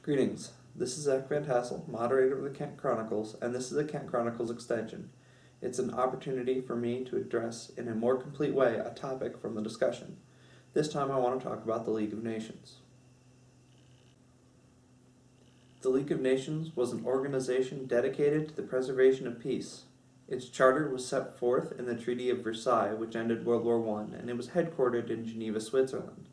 Greetings, this is Zach Van Tassel, moderator of the Kent Chronicles, and this is a Kent Chronicles extension. It's an opportunity for me to address in a more complete way a topic from the discussion. This time I want to talk about the League of Nations. The League of Nations was an organization dedicated to the preservation of peace. Its charter was set forth in the Treaty of Versailles, which ended World War I, and it was headquartered in Geneva, Switzerland.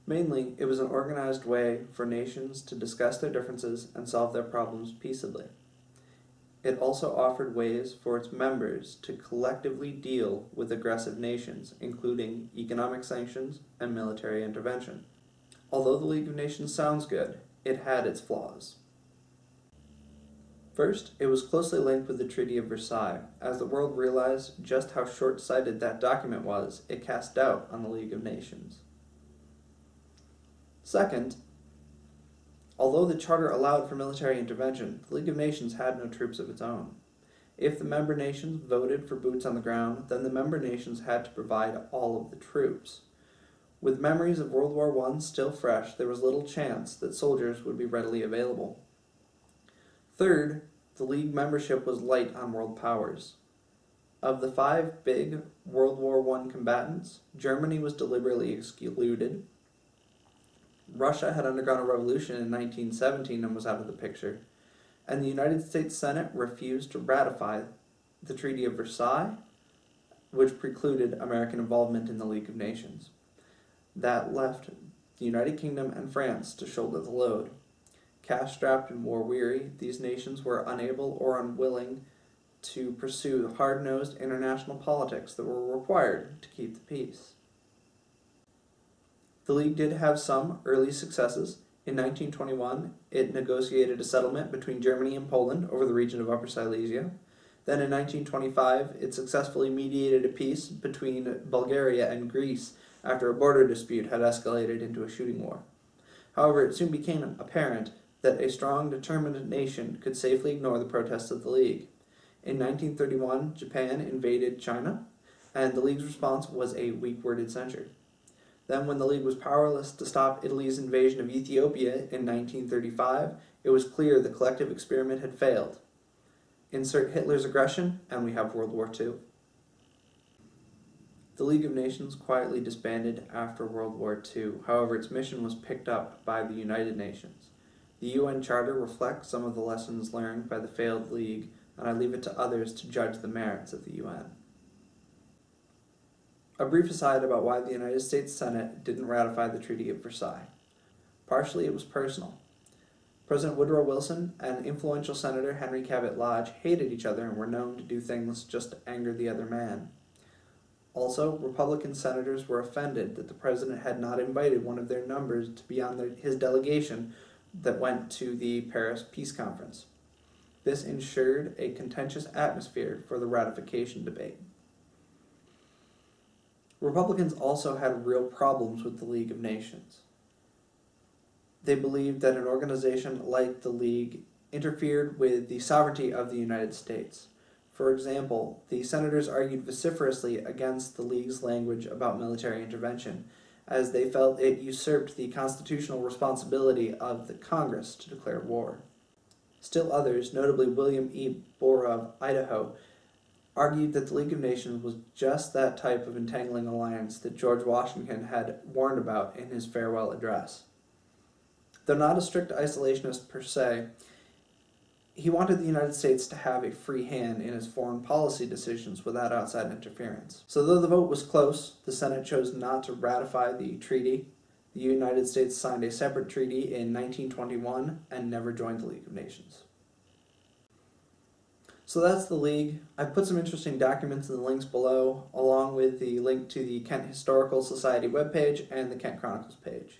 Mainly, it was an organized way for nations to discuss their differences and solve their problems peaceably. It also offered ways for its members to collectively deal with aggressive nations, including economic sanctions and military intervention. Although the League of Nations sounds good, it had its flaws. First, it was closely linked with the Treaty of Versailles. As the world realized just how short-sighted that document was, it cast doubt on the League of Nations. Second, although the Charter allowed for military intervention, the League of Nations had no troops of its own. If the member nations voted for boots on the ground, then the member nations had to provide all of the troops. With memories of World War I still fresh, there was little chance that soldiers would be readily available. Third, the League membership was light on world powers. Of the 5 big World War I combatants, Germany was deliberately excluded. Russia had undergone a revolution in 1917 and was out of the picture, and the United States Senate refused to ratify the Treaty of Versailles, which precluded American involvement in the League of Nations. That left the United Kingdom and France to shoulder the load. Cash-strapped and war-weary, these nations were unable or unwilling to pursue the hard-nosed international politics that were required to keep the peace. The League did have some early successes. In 1921, it negotiated a settlement between Germany and Poland over the region of Upper Silesia. Then in 1925, it successfully mediated a peace between Bulgaria and Greece after a border dispute had escalated into a shooting war. However, it soon became apparent that a strong, determined nation could safely ignore the protests of the League. In 1931, Japan invaded China, and the League's response was a weak-worded censure. Then, when the League was powerless to stop Italy's invasion of Ethiopia in 1935, it was clear the collective experiment had failed. Insert Hitler's aggression, and we have World War II. The League of Nations quietly disbanded after World War II. However, its mission was picked up by the United Nations. The UN Charter reflects some of the lessons learned by the failed League, and I leave it to others to judge the merits of the UN. A brief aside about why the United States Senate didn't ratify the Treaty of Versailles. Partially, it was personal. President Woodrow Wilson and influential Senator Henry Cabot Lodge hated each other and were known to do things just to anger the other man. Also, Republican senators were offended that the president had not invited one of their numbers to be on his delegation that went to the Paris Peace Conference. This ensured a contentious atmosphere for the ratification debate. Republicans also had real problems with the League of Nations. They believed that an organization like the League interfered with the sovereignty of the United States. For example, the senators argued vociferously against the League's language about military intervention, as they felt it usurped the constitutional responsibility of the Congress to declare war. Still others, notably William E. Bohr of Idaho, argued that the League of Nations was just that type of entangling alliance that George Washington had warned about in his farewell address. Though not a strict isolationist per se, he wanted the United States to have a free hand in its foreign policy decisions without outside interference. So though the vote was close, the Senate chose not to ratify the treaty. The United States signed a separate treaty in 1921 and never joined the League of Nations. So that's the League. I've put some interesting documents in the links below, along with the link to the Kent Historical Society webpage and the Kent Chronicles page.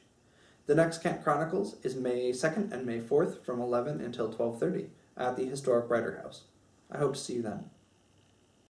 The next Kent Chronicles is May 2nd and May 4th from 11 until 12:30 at the Historic Writer House. I hope to see you then.